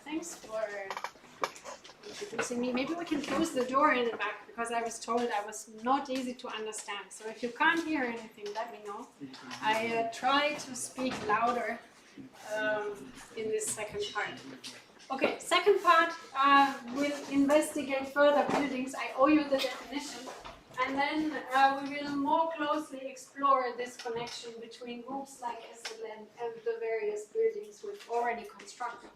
thanks for introducing me. Maybe we can close the door in the back because I was told I was not easy to understand. So if you can't hear anything, let me know. I try to speak louder in this second part. Okay, second part, we'll investigate further buildings. I owe you the definition. And then we will more closely explore this connection between groups like SLN and the various buildings we've already constructed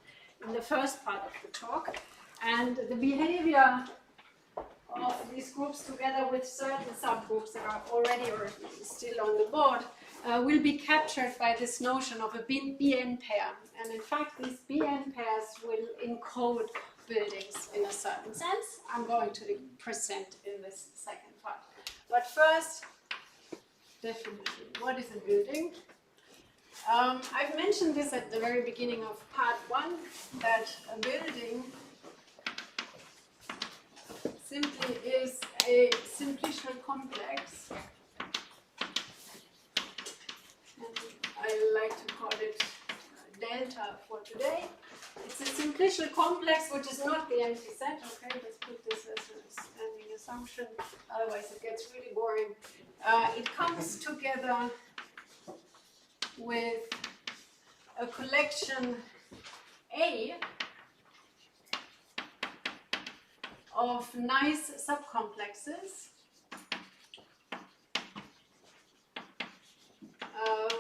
in the first part of the talk. And the behavior of these groups together with certain subgroups that are already or still on the board will be captured by this notion of a BN pair. And in fact, these BN pairs will encode buildings in a certain sense. I'm going to present in this second part. But first, definition. What is a building? I've mentioned this at the very beginning of part 1, that a building simply is a simplicial complex. And I like to call it delta for today. It's a simplicial complex which is not the empty set. Okay, let's put this as a standing assumption, otherwise it gets really boring. It comes together with a collection A of nice subcomplexes,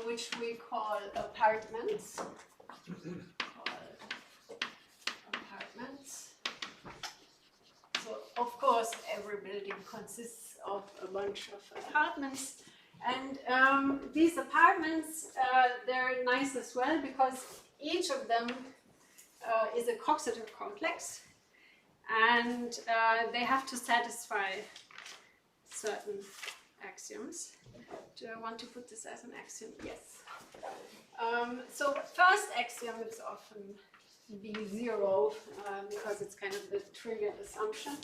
which we call apartments. So, of course, every building consists of a bunch of apartments. And these apartments, they're nice as well because each of them is a coset complex. And they have to satisfy certain axioms. Do I want to put this as an axiom? Yes. So first axiom is often B0 because it's kind of the triggered assumption.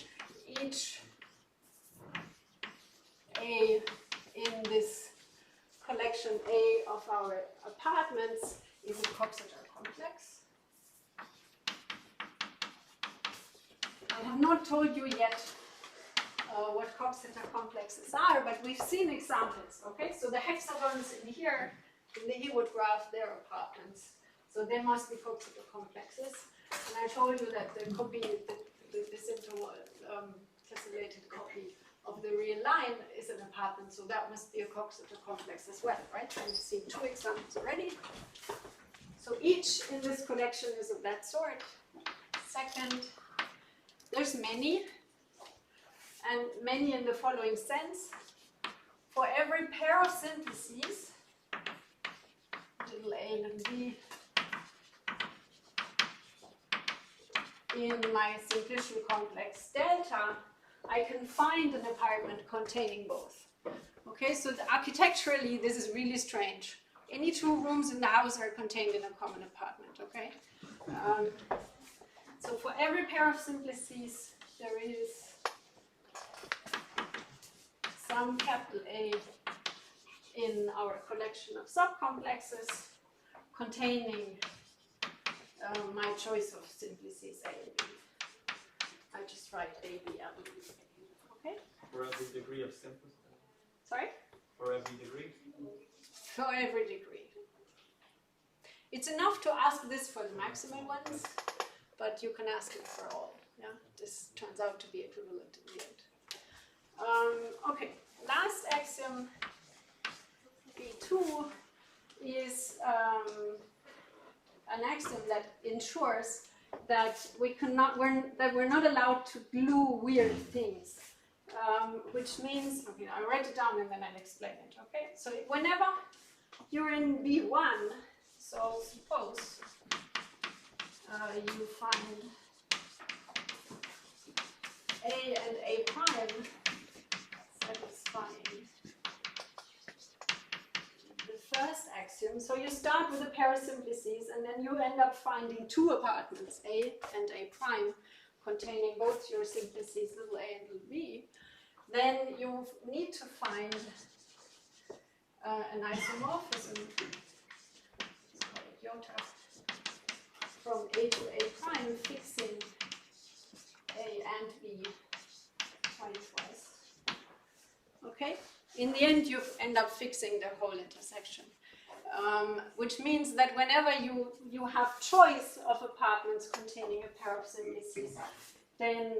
Each A in this collection A of our apartments is a coset complex. I have not told you yet what coset complexes are, but we've seen examples, okay? So the hexagons in here, in the Hewood graph, they're apartments. So they must be coset complexes. And I told you that the copy, this interval tessellated copy of the real line is an apartment, so that must be a coset complex as well, right? And we've seen 2 examples already. So each in this collection is of that sort. Second, there's many, and many in the following sense. For every pair of simplices, little a and b, in my simplicial complex delta, I can find an apartment containing both. Okay, so architecturally, this is really strange. Any 2 rooms in the house are contained in a common apartment, okay? So for every pair of simplices, there is some capital A in our collection of subcomplexes containing my choice of simplices A and B. I just write A, B, L, B. Okay? For every degree of simplicity? Sorry? For every degree? For every degree. It's enough to ask this for the maximal ones, but you can ask it for all. Yeah? This turns out to be equivalent in the end. Okay, last axiom, B2, is an axiom that ensures that we're not allowed to glue weird things, which means, okay, I'll write it down and then I'll explain it, okay? So whenever you're in B1, so suppose you find A and A prime satisfying the first axiom. So you start with a pair of simplices and then you end up finding 2 apartments, A and A prime, containing both your simplices, little a and little b. Then you need to find an isomorphism, let's call it iota, from A to A prime am fixing A and B twice. Okay? In the end, you end up fixing the whole intersection. Which means that whenever you have choice of apartments containing a pair of simplices, then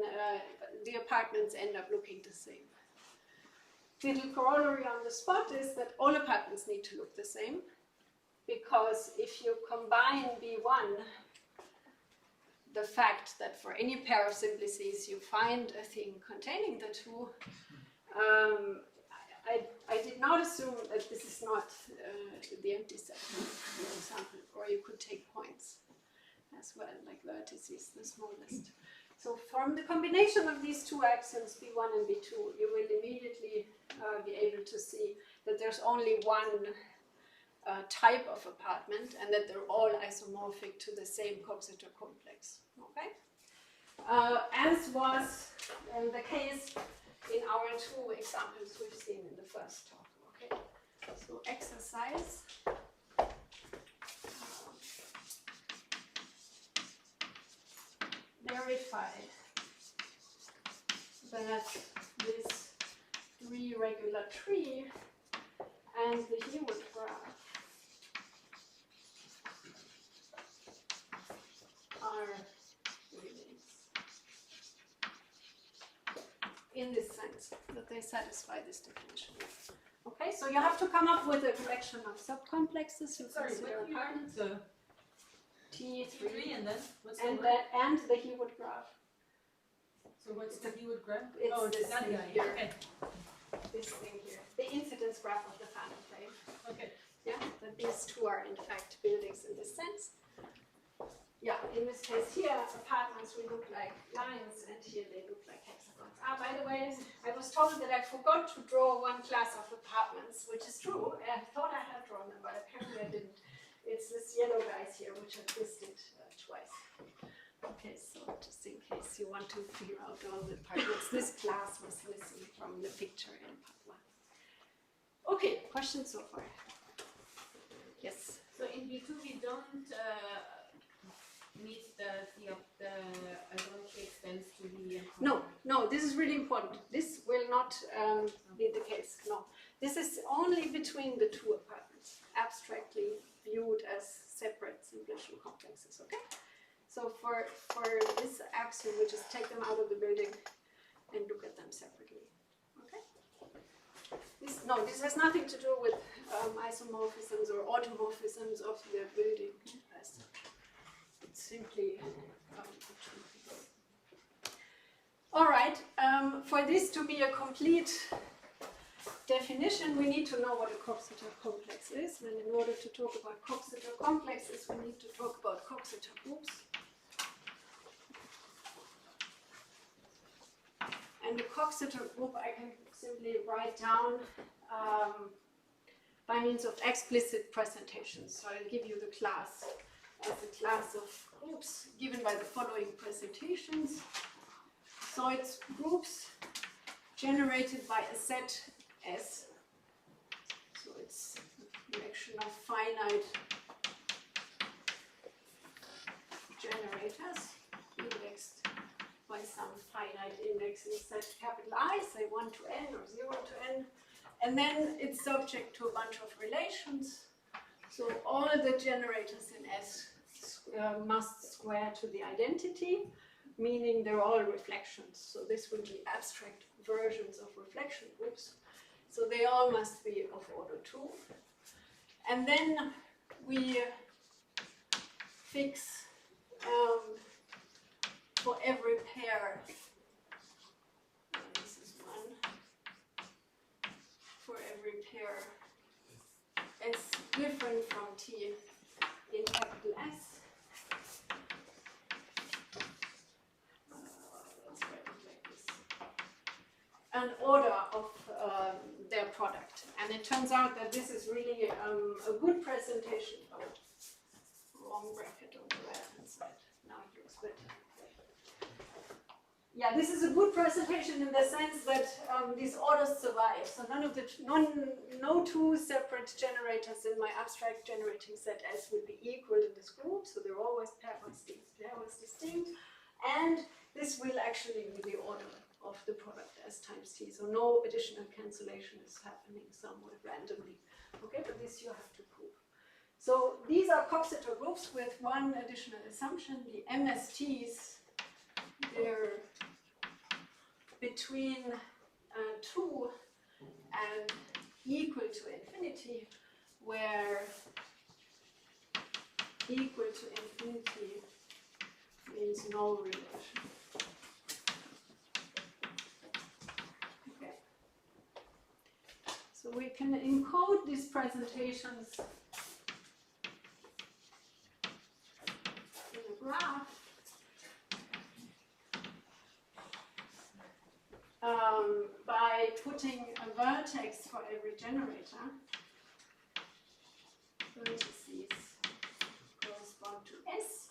the apartments end up looking the same. Little corollary on the spot is that all apartments need to look the same, because if you combine B1, the fact that for any pair of simplices you find a thing containing the two, I did not assume that this is not the empty set, for example, or you could take points as well, like vertices, the smallest. So from the combination of these two axioms, B1 and B2, you will immediately be able to see that there's only one type of apartment and that they're all isomorphic to the same coset complex. Okay? As was the case in our two examples we've seen in the first talk. Okay? So exercise. Verify that this three-regular tree and the Hewitt graph are relates in this sense, that they satisfy this definition. Okay, so you have to come up with a collection of subcomplexes. You consider apartments. T3 and then what's and the and the Hewitt graph. So what's the Hewitt graph? It's this that thing guy. here. Okay. This thing here. The incidence graph of the Phantom plane. Okay. Yeah, that these two are in fact buildings in this sense. Yeah, in this case here, apartments will look like lines, and here they look like hexagons. Ah, by the way, I was told that I forgot to draw one class of apartments, which is true. I thought I had drawn them, but apparently I didn't. It's this yellow guys here, which I twisted twice. Okay, so just in case you want to figure out all the apartments, this class was missing from the picture in part 1. Okay, questions so far? Yes. So in B2 we don't meet the algebraic extents to the No, this is really important. This will not be the case. No, this is only between the two apartments, abstractly viewed as separate simplicial complexes. Okay. So for this axiom, we just take them out of the building and look at them separately. Okay. This has nothing to do with isomorphisms or automorphisms of the building as such. It's simply all right. For this to be a complete definition, we need to know what a coset complex is. And in order to talk about coset complexes, we need to talk about coset groups. And the coset group I can simply write down by means of explicit presentations. So I'll give you the class as a class of groups given by the following presentations. So it's groups generated by a set S. So it's a collection of finite generators indexed by some finite index in set capital I, say 1 to n or 0 to n. And then it's subject to a bunch of relations. So all the generators in S must square to the identity, meaning they're all reflections. So this will be abstract versions of reflection groups. So they all must be of order 2. And then we fix for every pair, this is 1, for every pair S different from T in capital S. Let's write it like this. An order of their product. And it turns out that this is really a good presentation. Oh, wrong bracket on the right-hand side. Now it looks better. Yeah, this is a good presentation in the sense that these orders survive. So no two separate generators in my abstract generating set S will be equal in this group. So they're always pairwise distinct. and this will actually be the order of the product S times T, so no additional cancellation is happening somewhat randomly. Okay, but this you have to prove. So these are coset groups with one additional assumption. The MSTs, they're between 2 and equal to infinity, where equal to infinity means no relation. Okay. So we can encode these presentations in a graph. By putting a vertex for every generator. Vertices correspond to S.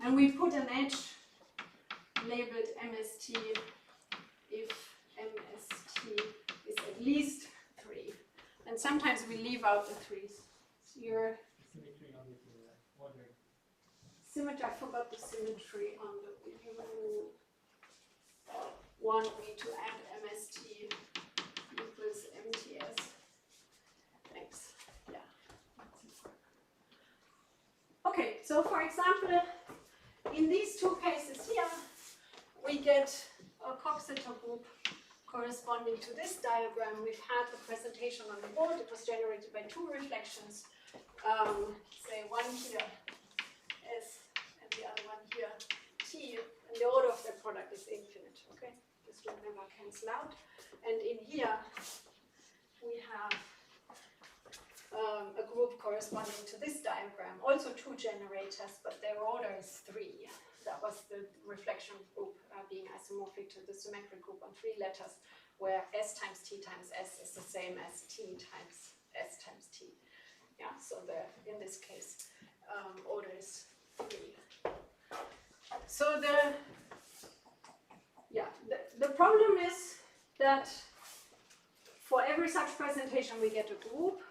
And we put an edge labeled MST if MST is at least 3. And sometimes we leave out the 3s. So your Symmetry on the order. symmetry, I forgot the symmetry on the, if you want me to add MST equals MTS. Thanks. Yeah. Okay, so for example, in these two cases here, we get a coset group corresponding to this diagram. We've had the presentation on the board. It was generated by 2 reflections. Say one here S and the other one here T, and the order of their product is infinite. Okay, this will never cancel out. And in here we have a group corresponding to this diagram, also 2 generators, but their order is 3. That was the reflection group being isomorphic to the symmetric group on 3 letters, where S times T times S is the same as T times S times T. Yeah, so in this case, order is 3. So the problem is that for every such presentation we get a group.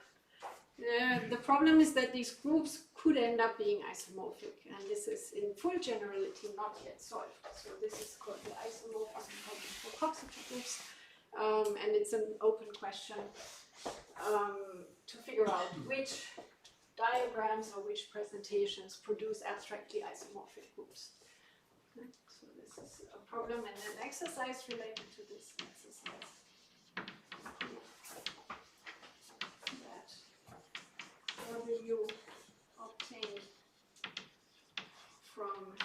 The problem is that these groups could end up being isomorphic, and this is in full generality not yet solved. So this is called the isomorphism problem for coset groups, and it's an open question to figure out which diagrams or which presentations produce abstractly isomorphic groups. Okay. So this is a problem and an exercise related to this exercise. W obtained from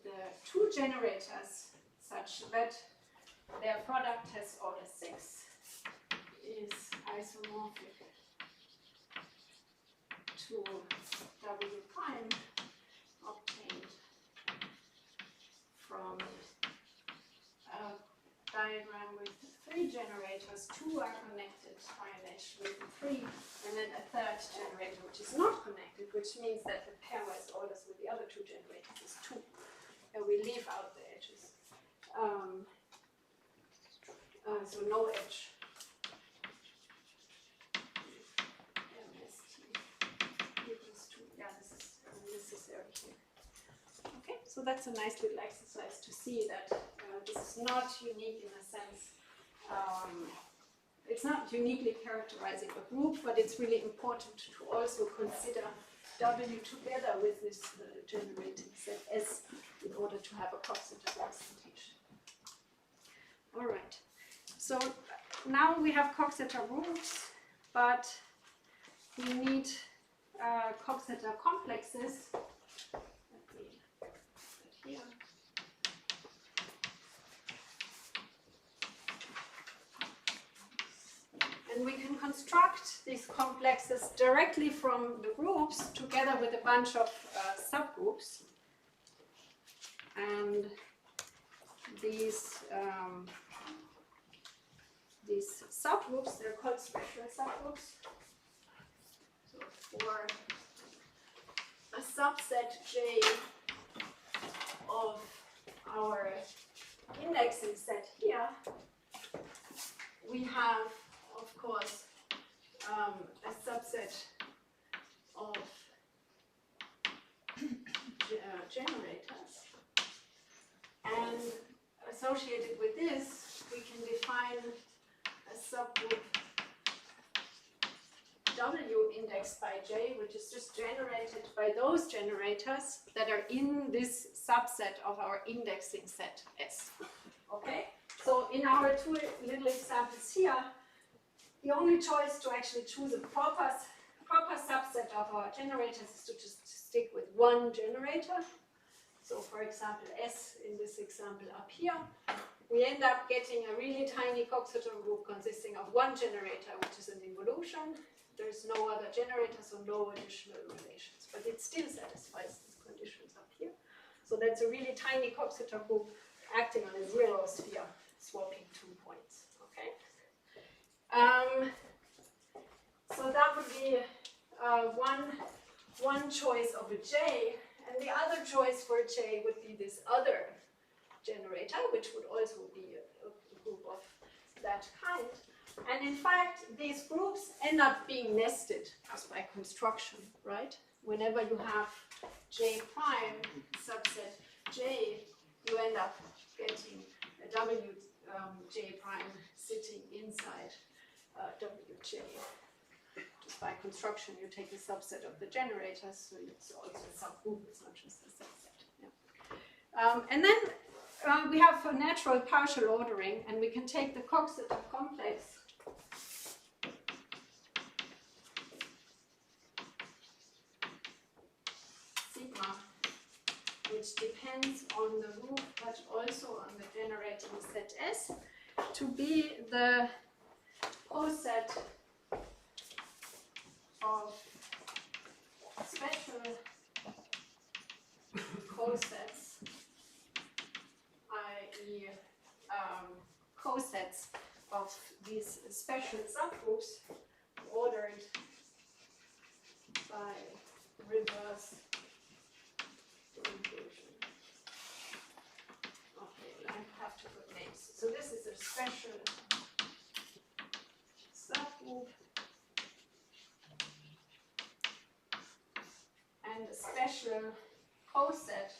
the 2 generators such that their product has order 6 is isomorphic to W prime obtained from a diagram with 3 generators. 2 are connected by an edge with 3, and then a 3rd generator which is not connected, which means that the pairwise orders with the other 2 generators is 2. And we leave out the edges. So no edge. MST equals 2. Yeah, this is necessary here. Okay, so that's a nice little exercise to see that this is not unique in a sense. It's not uniquely characterizing a group, but it's really important to also consider W together with this generating set S in order to have a coset representation. All right, so now we have coset groups, but we need coset complexes. Let me put it here. And we can construct these complexes directly from the groups together with a bunch of subgroups. And these subgroups, they're called special subgroups. So for a subset J of our indexing set here, we have, of course, a subset of generators. And associated with this, we can define a subgroup W indexed by J, which is just generated by those generators that are in this subset of our indexing set S. Okay? So in our two little examples here, the only choice to actually choose a proper subset of our generators is to just stick with one generator. So for example, S in this example up here, we end up getting a really tiny coxeter group consisting of one generator, which is an involution. There's no other generator, so no additional relations. But it still satisfies these conditions up here. So that's a really tiny coxeter group acting on a zero sphere, swapping 2 points. Okay. So that would be one choice of a J, and the other choice for a J would be this other generator, which would also be a group of that kind. And in fact, these groups end up being nested just by construction, right? Whenever you have J prime subset J, you end up getting a W J prime sitting inside WJ. Just by construction, you take a subset of the generators, so it's also a subgroup, it's not just a subset. Yeah. And then we have a natural partial ordering, and we can take the coxeter complex sigma, which depends on the group but also on the generating set S, to be the coset of special cosets, i.e. cosets of these special subgroups ordered by reverse inclusion. Okay, I have to put names. So this is a special subgroup and a special coset.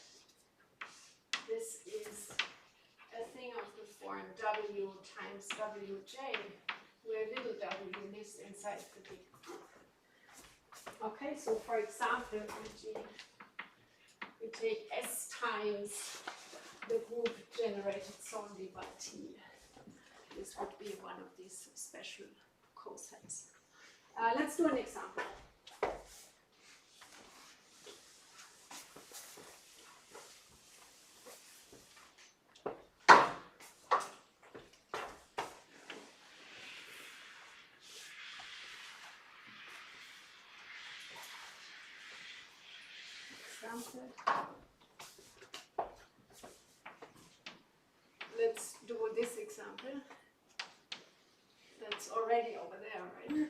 This is a thing of the form W times Wj, where little w lives inside the big group. Okay, so for example, we take S times the group generated solely by T. This would be one of these special cosets. Let's do an example. Let's do this example. That's already over there, right?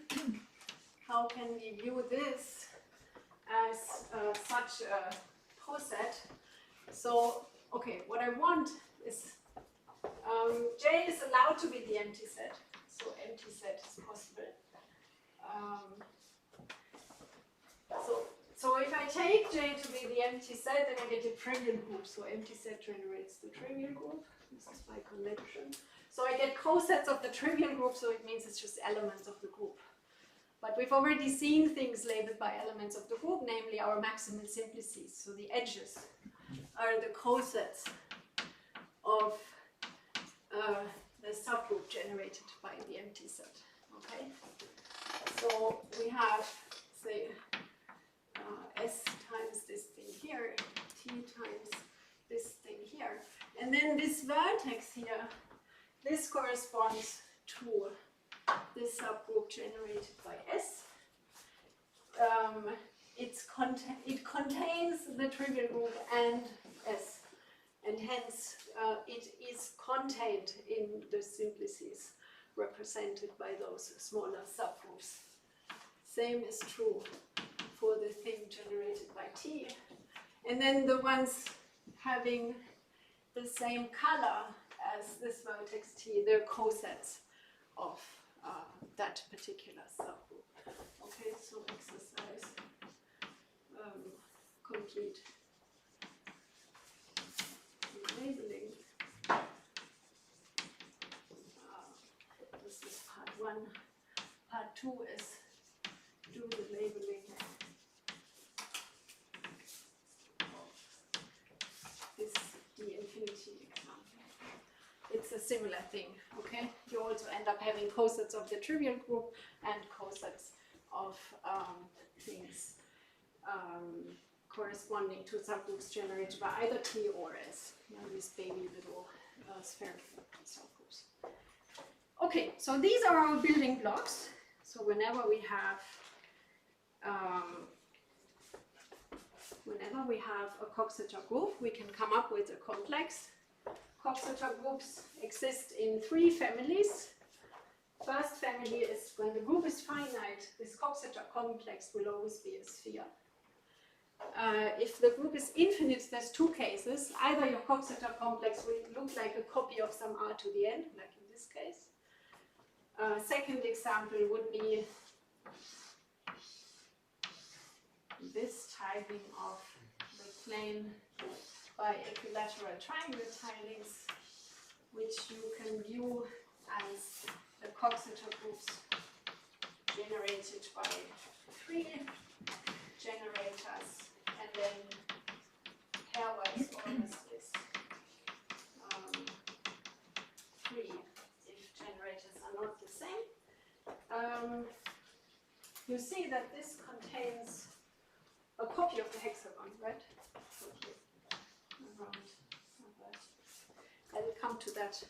How can we view this as such a coset? So, okay, what I want is J is allowed to be the empty set. So empty set is possible. So if I take J to be the empty set, then I get a trivial group. So empty set generates the trivial group. This is by convention. So I get cosets of the trivial group, so it means it's just elements of the group. But we've already seen things labeled by elements of the group, namely our maximal simplices. So the edges are the cosets of the subgroup generated by the empty set. Okay? So we have, say, S times this thing here, T times this thing here. And then this vertex here, this corresponds to this subgroup generated by S. It contains the trivial group and S, and hence it is contained in the simplices represented by those smaller subgroups. Same is true for the thing generated by T. And then the ones having the same color as this vertex T, they're cosets of that particular subgroup. Okay, so exercise complete. 2 is do the labeling is the infinity example. It's a similar thing, okay? You also end up having cosets of the trivial group and cosets of things corresponding to subgroups generated by either T or S, these baby little spherical subgroups. Okay, so these are our building blocks. So whenever we have a Coxeter group, we can come up with a complex. Coxeter groups exist in 3 families. First family is when the group is finite, this Coxeter complex will always be a sphere. If the group is infinite, there's 2 cases. Either your Coxeter complex will look like a copy of some r to the n, like in this case. Second example would be this typing of the plane by equilateral triangle tilings, which you can view as the Coxeter groups generated by 3 generators, and then pairwise always is 3 if generators are not the same. You see that this contains a copy of the hexagon, right? I will come to that.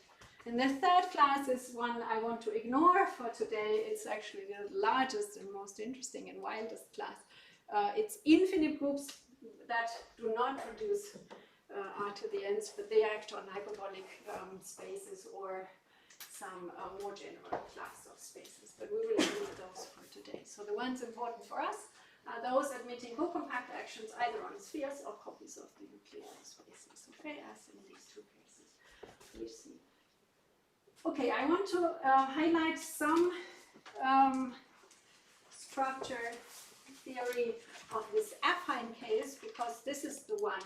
And the third class is one I want to ignore for today. It's actually the largest and most interesting and wildest class. It's infinite groups that do not produce r to the n's, but they act on hyperbolic spaces or some more general class of spaces. But we will ignore those for today. So the ones important for us are those admitting co-compact actions either on spheres or copies of the Euclidean spaces. Okay, as in these 2 cases we see. Okay, I want to highlight some structure theory of this affine case, because this is the one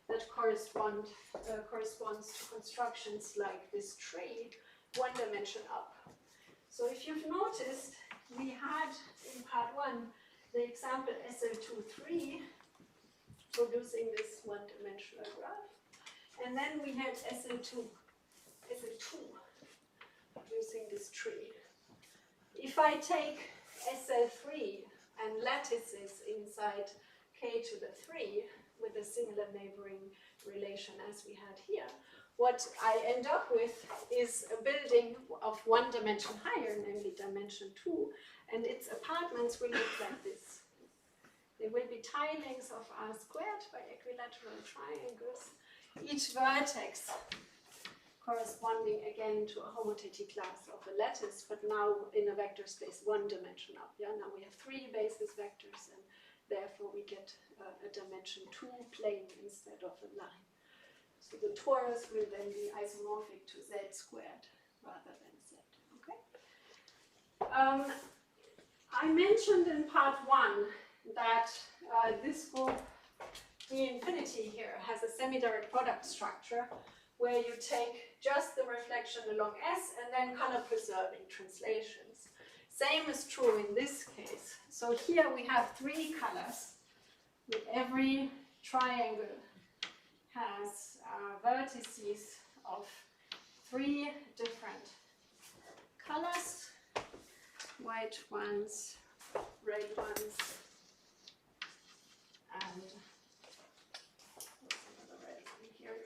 that corresponds to constructions like this tree, 1 dimension up. So if you've noticed, we had in part 1 the example SL2-3 producing this 1-dimensional graph, and then we had SL2 producing this tree. If I take SL3 and lattices inside k to the 3 with a similar neighboring relation as we had here, what I end up with is a building of 1 dimension higher, namely dimension 2, and its apartments will look like this. They will be tilings of r squared by equilateral triangles, each vertex corresponding again to a homotety class of a lattice, but now in a vector space 1 dimension up. Yeah, now we have 3 basis vectors, and therefore we get a dimension 2 plane instead of a line. So the torus will then be isomorphic to z squared rather than z. Okay. I mentioned in part 1 that this group D infinity here has a semi-direct product structure where you take just the reflection along S and then color preserving translations. Same is true in this case. So here we have 3 colors. With every triangle has vertices of 3 different colors, white ones, red ones, and another red one here,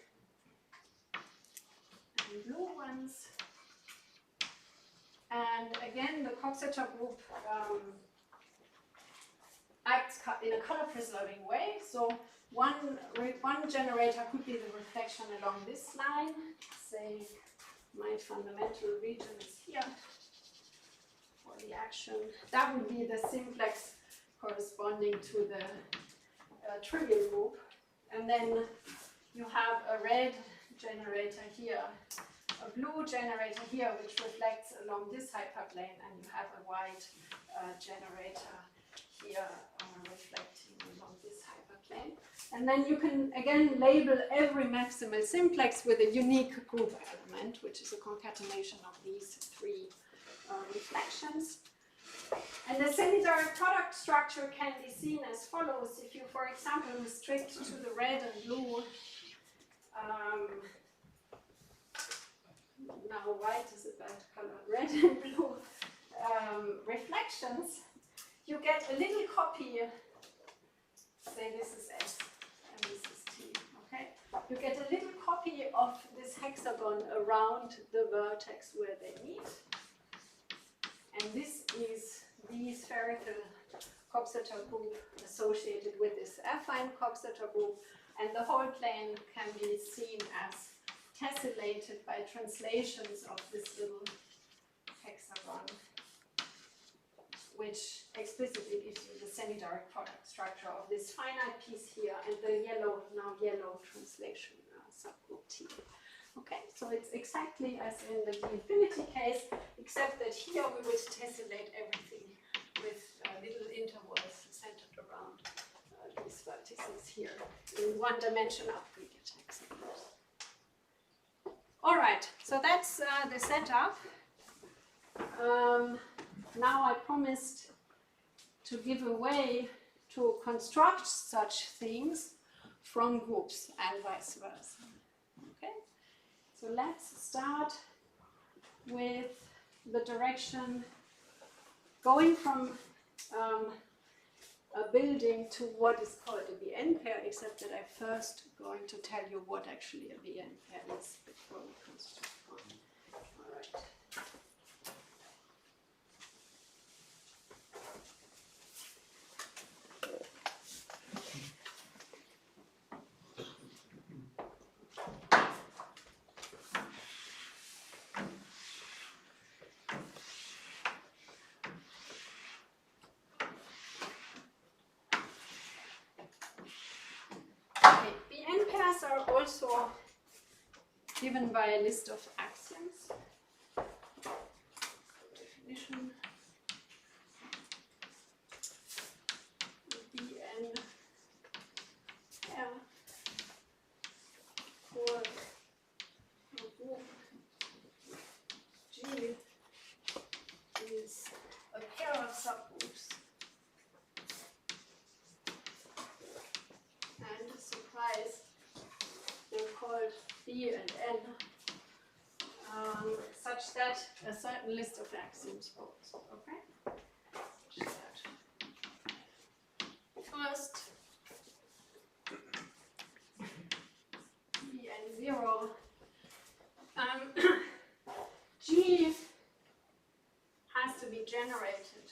and blue ones. And again, the Coxeter group acts in a color preserving way. So one generator could be the reflection along this line. Say my fundamental region is here for the action. That would be the simplex corresponding to the trivial group. And then you have a red generator here, a blue generator here, which reflects along this hyperplane, and you have a white generator here reflecting along this hyperplane. And then you can again label every maximal simplex with a unique group element, which is a concatenation of these 3 reflections. And the semi-direct product structure can be seen as follows. If you, for example, restrict to the red and blue, now white is a bad color, red and blue reflections, you get a little copy, say this is S and this is T, okay? You get a little copy of this hexagon around the vertex where they meet. And this is the spherical coset group associated with this affine coset group, and the whole plane can be seen as tessellated by translations of this little hexagon, which explicitly gives you the semi-direct product structure of this finite piece here and the yellow, now yellow translation subgroup T. Okay, so it's exactly as in the D-infinity case, except that here we would tessellate everything with little intervals centered around these vertices here. In one dimension up, we get hexagons. All right, so that's the setup. Now I promised to give a way to construct such things from groups and vice versa. Okay, so let's start with the direction going from a building to what is called a BN pair, except that I'm first going to tell you what actually a BN pair is before we construct one. All right. Are also given by a list of axioms. Definition. Bn pair for a group G is a pair of subgroups and surprise. They're called B and N, such that a certain list of axioms holds. Okay? Such that first, B and 0, G has to be generated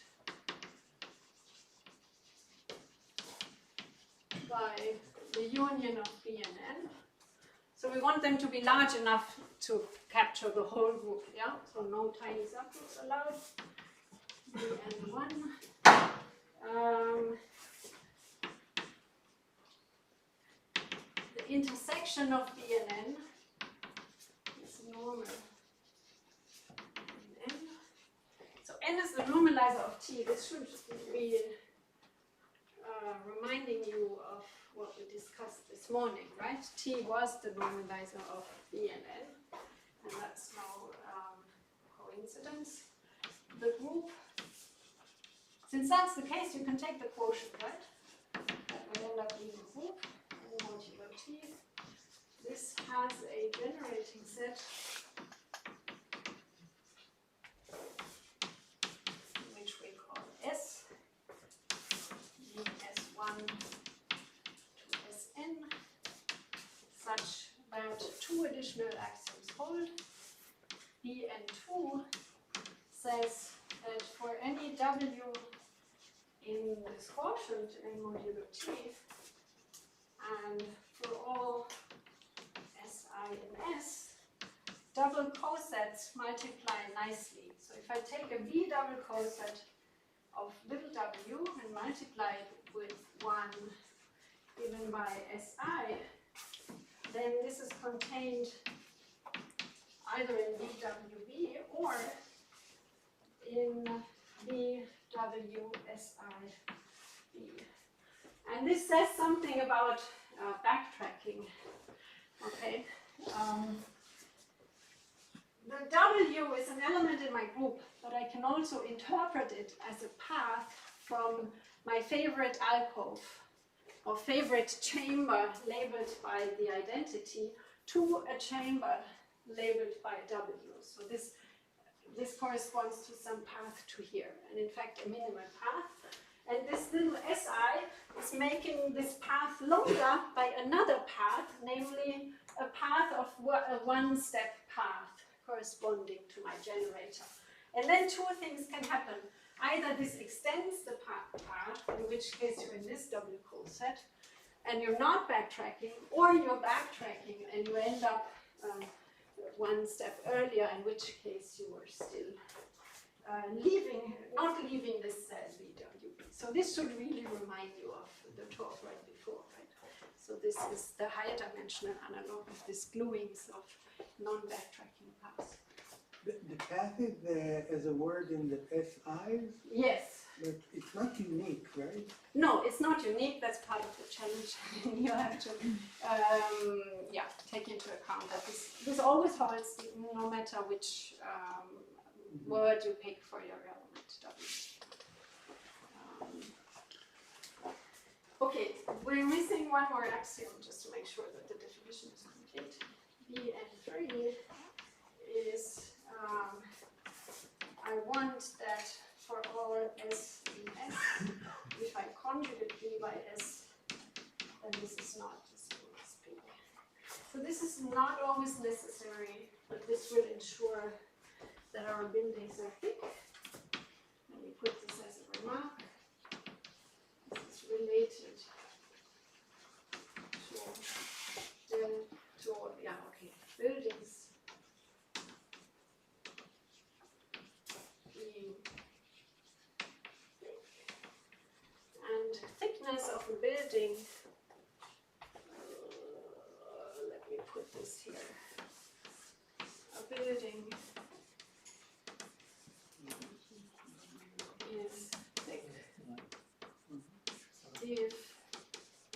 by the union of B and N. So we want them to be large enough to capture the whole group, yeah? So no tiny subgroups allowed. B and 1. The intersection of B and N is normal in N. So N is the normalizer of T. This should be reminding you of what we discussed this morning, right? T was the normalizer of B and N, and that's no coincidence. The group, since that's the case, you can take the quotient, right? That will end up being a group, and modulo T. This has a generating set which we call S, S1 to Sn, such that two additional axioms hold. Bn2 says that for any W in this quotient in modulo T, and for all Si in S, double cosets multiply nicely. So if I take a B double coset of little w and multiply it with 1 given by Si, then this is contained either in BWB or in BWSIB. And this says something about backtracking. Okay. The W is an element in my group, but I can also interpret it as a path from my favorite alcove or favorite chamber labeled by the identity to a chamber labeled by W. So this corresponds to some path to here, and in fact a minimal path. And this little SI is making this path longer by another path, namely a path of a one-step path corresponding to my generator. And then two things can happen. Either this extends the path, in which case you're in this W coset, and you're not backtracking, or you're backtracking and you end up one step earlier, in which case you are still not leaving this VW. So this should really remind you of the talk right before, right? So this is the higher dimensional analog of this gluings of non-backtracking paths. The path is a word in the SI, Yes. but it's not unique, right? No, it's not unique. That's part of the challenge. You have to, take into account that this always holds no matter which word you pick for your element W. Okay, we're missing one more axiom just to make sure that the definition is complete. Bn3 is I want that for all S in S, if I conjugate B by S, then this is not the same as B. So this is not always necessary, but this will ensure that our buildings are thick. Let me put this as a remark. This is related to buildings being thick. And thickness of a building, let me put this here. A building is thick if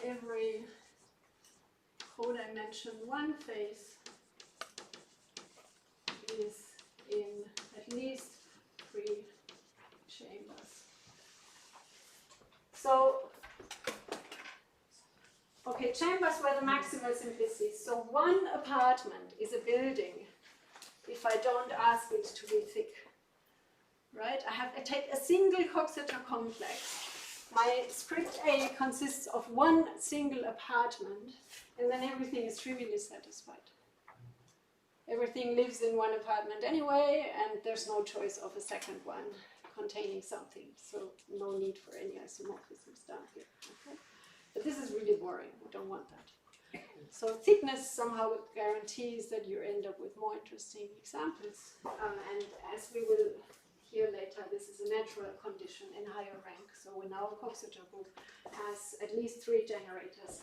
every codimension 1 face is in at least 3 chambers. So, okay, chambers were the maximal simplicity. So one apartment is a building if I don't ask it to be thick. Right? I take a single coxeter complex. My script A consists of one single apartment, and then everything is trivially satisfied. Everything lives in one apartment anyway, and there's no choice of a second one containing something. So no need for any isomorphisms down here. Okay? But this is really boring. We don't want that. So thickness somehow guarantees that you end up with more interesting examples. And as we will hear later, this is a natural condition in higher rank. So when our coxeter group has at least 3 generators,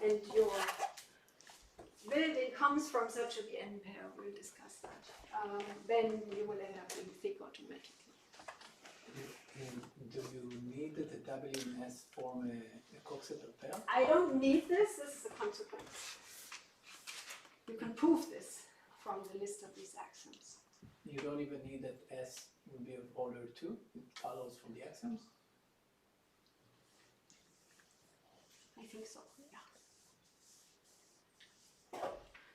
and your building comes from such a N pair, we'll discuss that, then you will end up being thick automatically. Do you need that the W and S form a coxeter pair? I don't need this. This is a consequence. You can prove this from the list of these axioms. You don't even need that S will be of order 2. It follows from the axioms. I think so, yeah.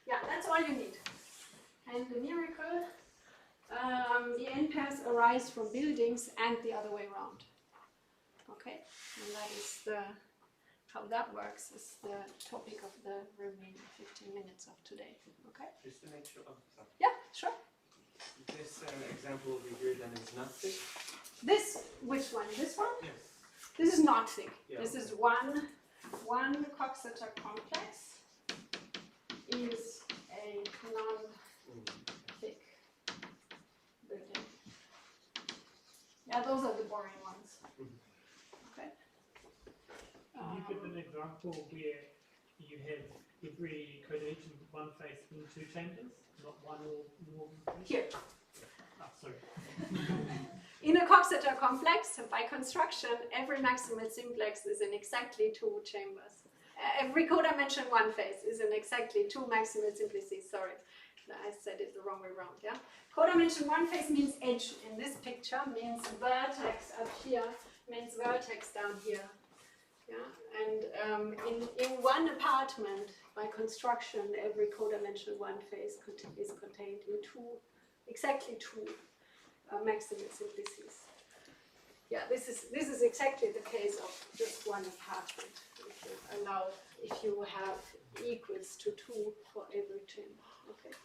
Yeah, that's all you need. And the miracle, the N pairs arise from buildings and the other way around. Okay, and that is how that works is the topic of the remaining 15 minutes of today. Okay? Just to make sure. Oh, sorry. Yeah, sure. This example over here then is not thick? This, which one? This one? Yes. This is not thick. Yeah. This is one coxeter complex is a non-thick building. Yeah, those are the boring ones. Okay. Can you give an example where you have every codimension 1 face in 2 chambers, not one or more? Here. Ah, sorry. In a coxeter complex, by construction, every maximal simplex is in exactly 2 chambers. Every codimension 1 face is in exactly 2 maximal simplices, sorry. I said it the wrong way around, yeah? Codimension one face means edge in this picture, means vertex up here, means vertex down here. Yeah? And in one apartment, by construction, every codimension one face is contained in exactly two maximal simplices. Yeah, this is exactly the case of just one apartment. If you have equals to 2 for every chamber. Okay.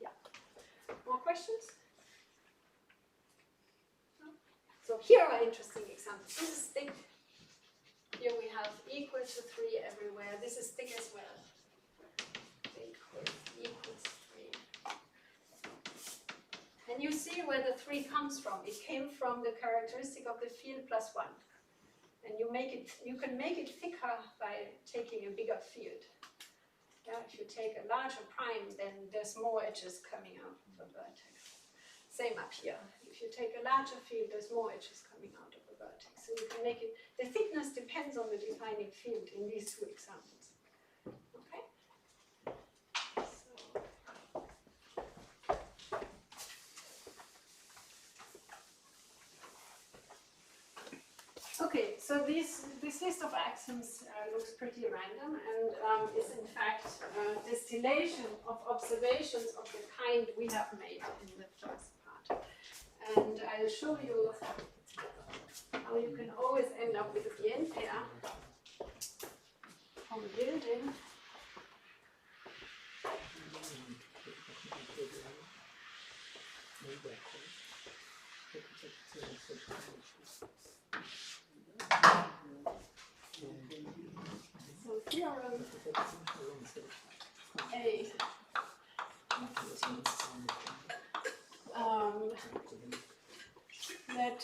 Yeah. More questions? No? So here are interesting examples. This is thick. Here we have equal to 3 everywhere. This is thick as well. Thick with equals 3. And you see where the 3 comes from. It came from the characteristic of the field plus 1. And you can make it thicker by taking a bigger field. Yeah, if you take a larger prime, then there's more edges coming out of the vertex. Same up here. If you take a larger field, there's more edges coming out of the vertex. So you can make it, the thickness depends on the defining field in these 2 examples. Okay? Okay, so this list of axioms looks pretty random and is in fact a distillation of observations of the kind we have made in the first part. And I'll show you how you can always end up with a Bien pair from a building. So theorem A let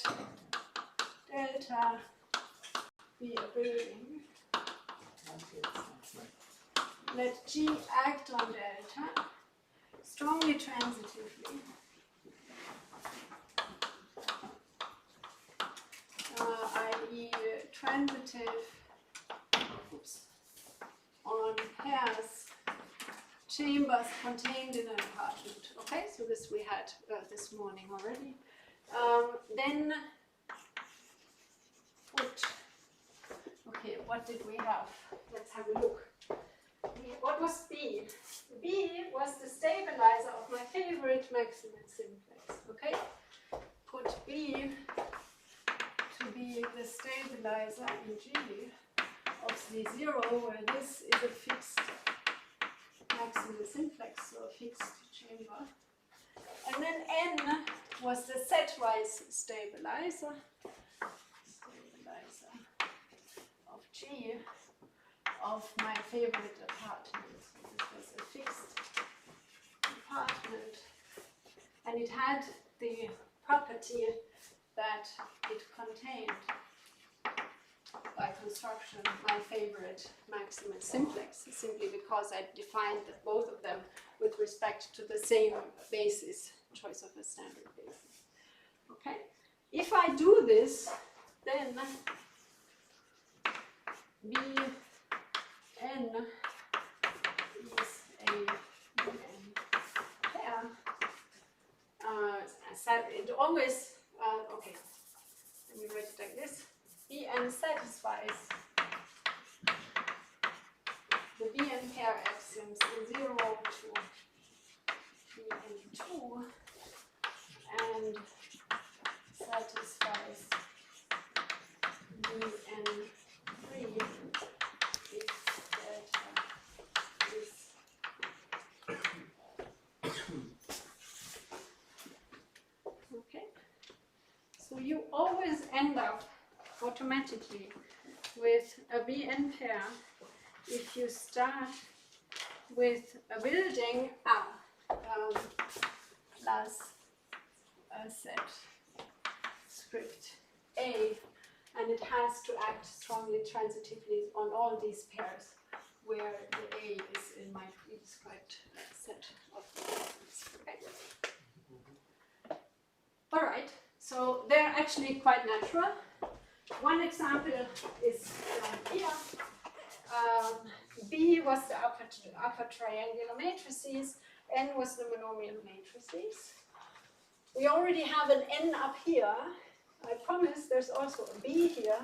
delta be a building. Let G act on delta strongly transitively. I.e. transitive on pairs chambers contained in an apartment. Okay, so this we had this morning already. Then okay, what did we have? Let's have a look. What was B? B was the stabilizer of my favorite maximal simplex. Okay, put B to be the stabilizer in G of C0, where this is a fixed maximal simplex, so a fixed chamber. And then N was the setwise stabilizer of G of my favorite apartment. This was a fixed apartment, and it had the property that it contained, by construction, my favorite maximal simplex, simply because I defined both of them with respect to the same basis, choice of a standard basis. Okay? If I do this, then Bn is a Bn pair. It always, okay, let me write it like this. Bn satisfies the Bn pair axioms in 0 to Bn2 and satisfies Bn3 if delta is okay. So you always end up automatically with a Bn pair if you start with a building plus a set script A, and it has to act strongly transitively on all these pairs where the A is in my pre-described set of elements. Okay. All right, so they're actually quite natural. One example is here. B was the upper triangular matrices, N was the monomial matrices. We already have an N up here. I promise there's also a B here,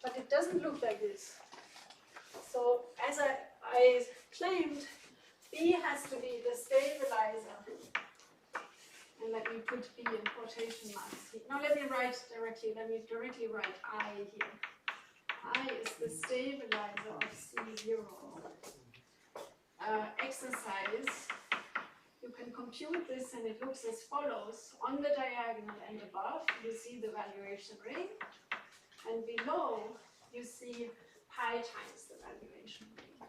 but it doesn't look like this. So as I claimed, B has to be the stabilizer. And let me put B in quotation marks here. Now let me directly write I here. I is the stabilizer of C0. Exercise. You can compute this and it looks as follows. On the diagonal and above, you see the valuation ring. And below, you see pi times the valuation ring.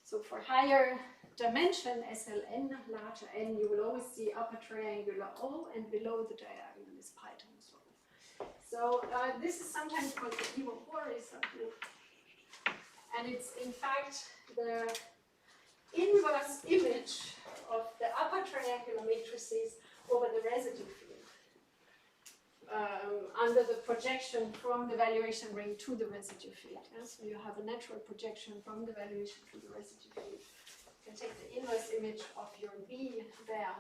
So for higher dimension, SLN, larger n, you will always see upper triangular O, and below the diagonal is pi times O. So this is sometimes called the Iwakuri subgroup. And it's in fact the inverse image of the upper triangular matrices over the residue field under the projection from the valuation ring to the residue field. Yeah? So you have a natural projection from the valuation to the residue field. You can take the inverse image of your B there,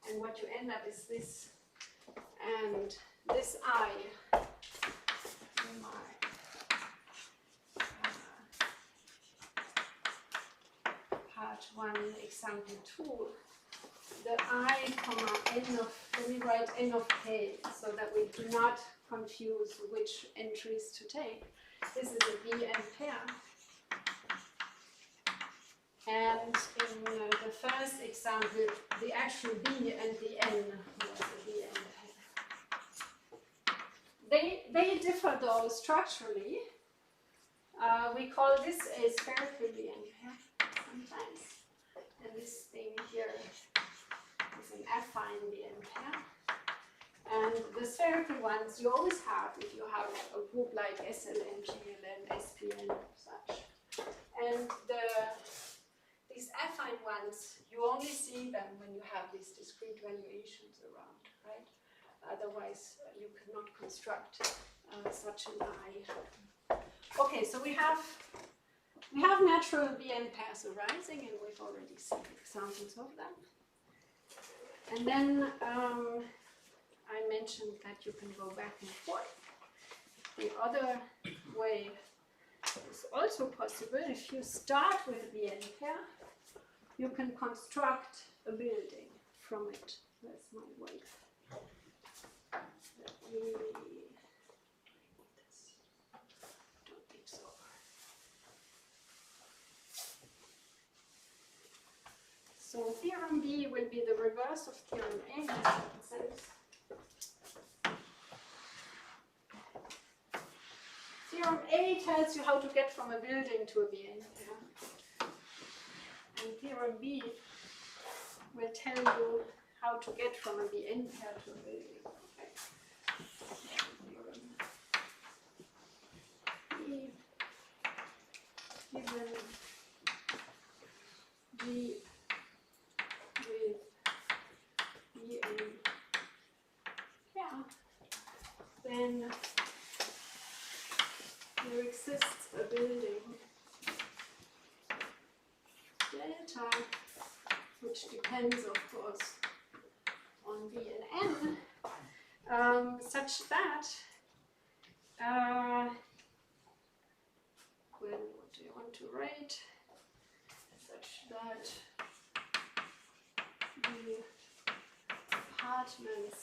and what you end up is this, and this I. Part 1, example 2, the I, n of, let me write n of k, so that we do not confuse which entries to take. This is a B n pair. And in the first example, the actual B and the n was a B n pair. They differ though structurally. We call this a spherical B n pair. Sometimes. And this thing here is an affine B n pair. And the spherical ones you always have if you have a group like SLN, GLN, SPN, such. And these affine ones, you only see them when you have these discrete valuations around, right? Otherwise, you cannot construct such an I. Okay, so we have natural BN pairs arising, and we've already seen examples of them. And then I mentioned that you can go back and forth. The other way is also possible. If you start with a BN pair, you can construct a building from it. That's my wave. Let me don't think so. So theorem B will be the reverse of theorem A in a certain sense. Theorem A tells you how to get from a building to a BN pair. And theorem B will tell you how to get from a BN pair to a building. Okay. Theorem B given G with BN pair, then there exists a building delta, which depends, of course, on B and N, such that, what do you want to write? Such that the apartments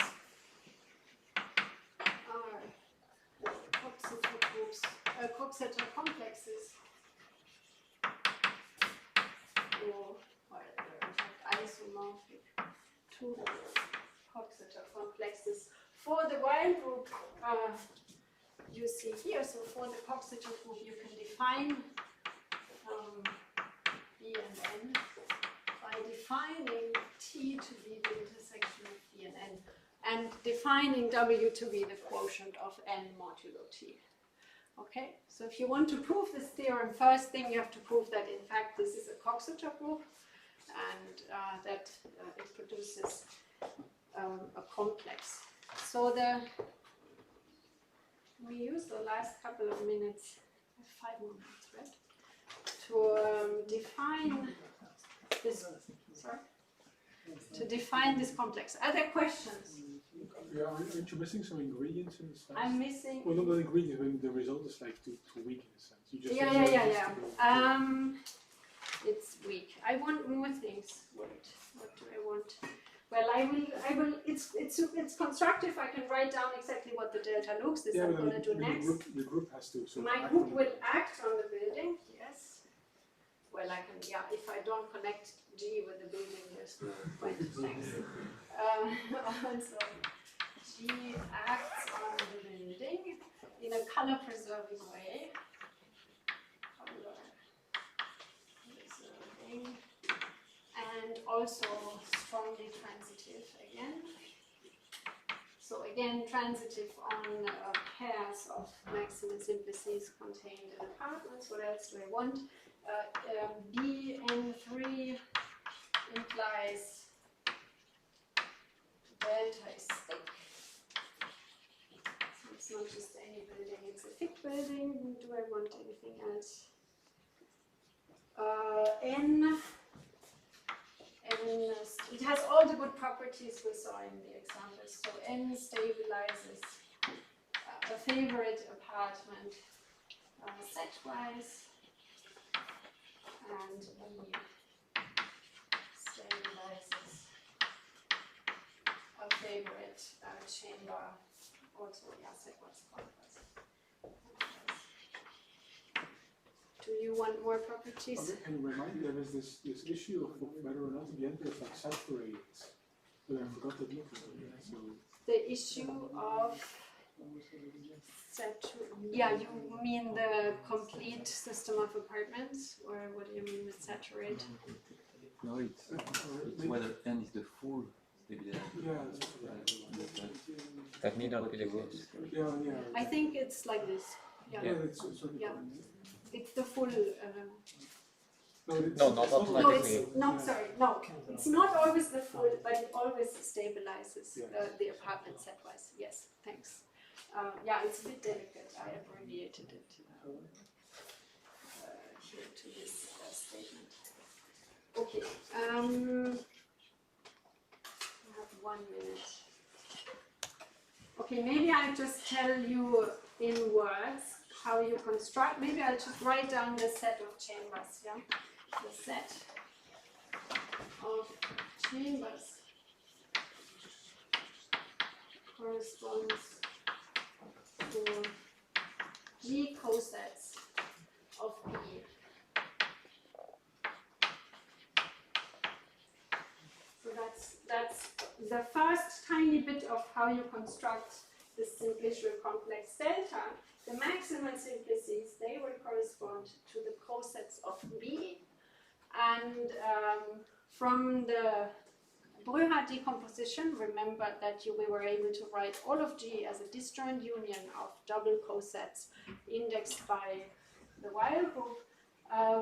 are coset groups, coset complexes, or isomorphic to coset complexes. For the while group you see here, so for the coset group you can define B and N by defining T to be the intersection of B and N, and defining W to be the quotient of N modulo T. Okay, so if you want to prove this theorem, first thing you have to prove that in fact this is a coset group, and that it produces a complex. So we use the last couple of minutes, 5 more minutes, right, define this. Sorry. To define this complex. Other questions? Yeah, aren't you missing some ingredients in the sense? I'm missing. Well, not the ingredients, but the result is like too weak in a sense. You just Yeah. It's weak. I want more things. What do I want? Well, I will. It's constructive. I can write down exactly what the delta looks. This I'm gonna do next. The group has to. So my group will act on the building. Yes. Well, I can. Yeah. If I don't connect G with the building, there's no point. Thanks. Also, G acts on the building in a color-preserving way. And also strongly transitive again. So again, transitive on pairs of maximum simplices contained in apartments. What else do I want? Bn3 implies delta is thick. So it's not just any building, it's a thick building. Do I want anything else? N, it has all the good properties we saw in the examples. So N stabilizes a favorite apartment set-wise, and E stabilizes a favorite chamber also, yeah, set-wise quantized. Do you want more properties? Okay, and remind there is this issue of whether or not the enters are saturated. But I forgot to look at it. So the issue of yeah, you mean the complete system of apartments, or what do you mean with saturate? No, it's whether N is the full stabilizer. yeah, that need not be the case. yeah. I think it's like this. Yeah. Yeah. It's the full. No, not automatically. It's not always the full, but it always stabilizes the apartment set-wise. Yes, thanks. Yeah, it's a bit delicate. I abbreviated it here to this statement. Okay. I have 1 minute. Okay, maybe I'll just tell you in words how you construct. Maybe I'll just write down the set of chambers. Yeah. The set of chambers corresponds to G cosets of B. So that's the first tiny bit of how you construct this simplicial complex delta. The maximal simplices, they will correspond to the cosets of B. And from the Bruhat decomposition, remember that we were able to write all of G as a disjoint union of double cosets indexed by the while group.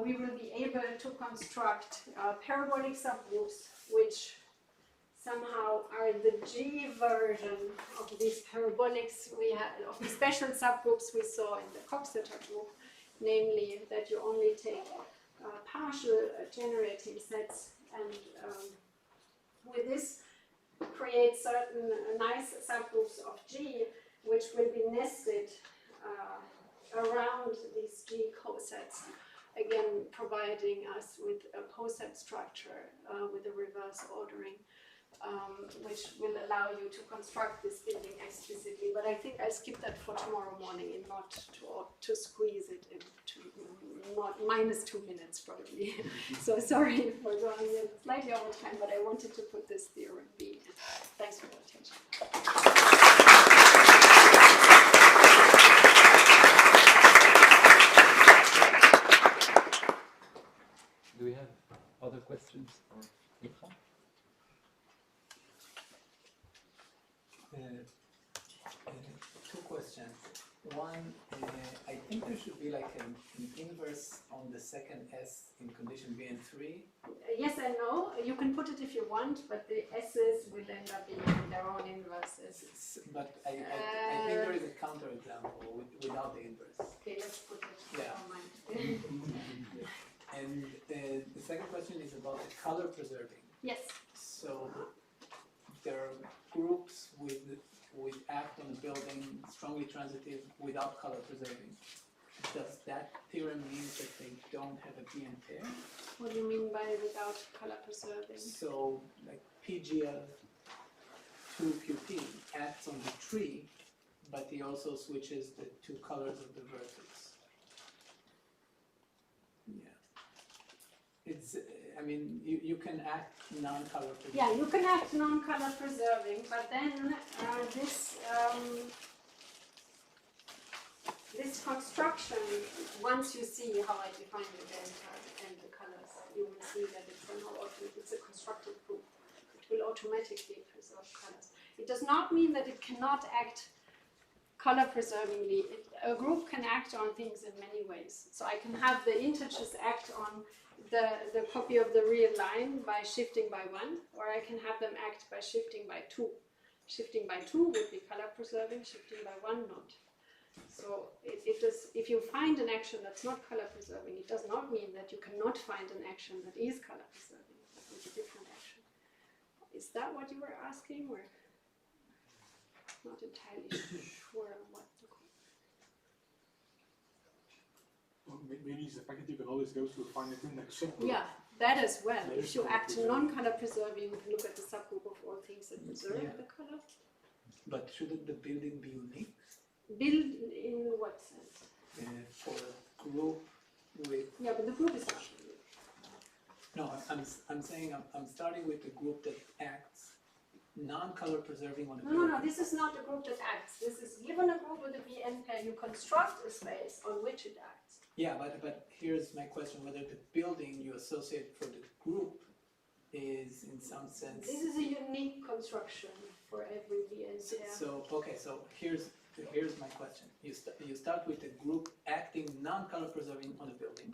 We will be able to construct parabolic subgroups which somehow are the G version of these parabolics we had, of the special subgroups we saw in the Coxeter group, namely that you only take partial generating sets and with this create certain nice subgroups of G which will be nested around these G cosets, again providing us with a coset structure with a reverse ordering. Which will allow you to construct this building explicitly, but I think I'll skip that for tomorrow morning and not to squeeze it into -2 minutes probably. So sorry for going slightly over time, but I wanted to put this theorem B. Thanks for your attention. Do we have other questions for Petra? Two questions. One, I think there should be like an inverse on the second S in condition Bn3. Yes and no. You can put it if you want, but the S's will end up being their own inverses. But I think there is a counterexample without the inverse. Okay, let's put it. Yeah. Never mind. second question is about the color preserving. Yes. So there are groups with act on a building strongly transitive without color preserving. Does that theorem mean that they don't have a P and pair? What do you mean by without color preserving? So like PGL2QP acts on the tree, but he also switches the two colors of the vertex. Yeah. It's, I mean, you can act non-color preserving. Yeah, you can act non-color preserving, but then this construction, once you see how I define the delta and the colors, you will see that it's a constructed group. It will automatically preserve colors. It does not mean that it cannot act color preservingly. A group can act on things in many ways. So I can have the integers act on the copy of the real line by shifting by 1, or I can have them act by shifting by 2. Shifting by 2 would be color preserving, shifting by 1 not. So if you find an action that's not color preserving, it does not mean that you cannot find an action that is color preserving. It's a different action. Is that what you were asking, or not entirely sure what the Well, maybe it's the fact that you can always go to a finite index subgroup. Yeah, that as well. If you act non-color preserving, you can look at the subgroup of all things that preserve the color. But shouldn't the building be unique? Build in what sense? For a group with... Yeah, but the group is not unique. No, I'm saying I'm starting with a group that acts non-color preserving on a building. No, this is not a group that acts. This is given a group with a Vn pair, you construct a space on which it acts. Yeah, but here's my question, whether the building you associate for the group is in some sense... This is a unique construction for every Vn pair. So here's my question. You start with a group acting non-color preserving on a building.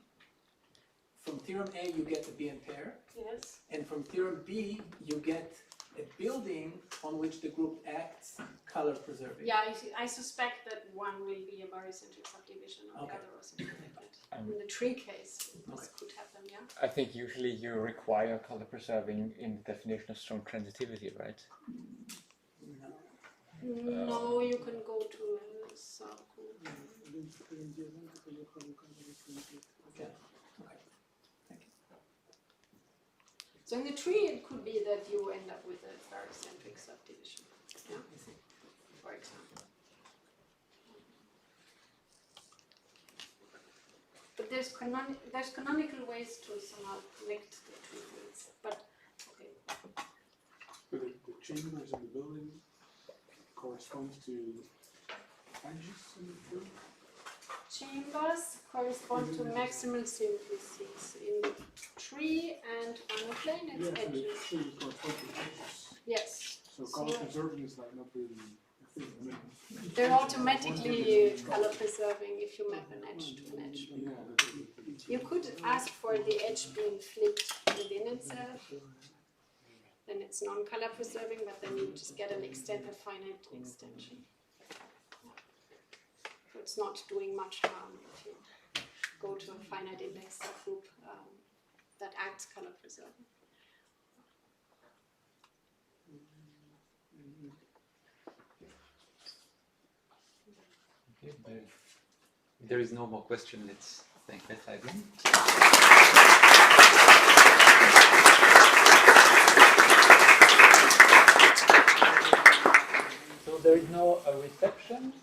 From theorem A you get a Bn pair. Yes. And from theorem B you get a building on which the group acts color preserving. Yeah, I suspect that one will be a barycentric subdivision or the other was independent. In the tree case, this could happen, yeah? I think usually you require color preserving in the definition of strong transitivity, right? No, you can go to a subgroup. Okay. Thank you. So in the tree, it could be that you end up with a barycentric subdivision, yeah? For example. But there's canonical ways to somehow connect the two fields. But okay. But the chambers in the building correspond to edges in the field? Chambers correspond to maximal simplices in the tree, and on the plane it's Yeah, so the edges. tree correspond to edges. Yes. So color preserving is like not really a thing. I mean, They're automatically color preserving if you map an edge to an edge. yeah, You could ask for the edge being flipped within itself. Then it's non-color preserving, but then you just get a finite extension. So it's not doing much harm if you go to a finite index subgroup that acts color preserving. Okay, but if there is no more question, let's thank Petra again. So there is no reception.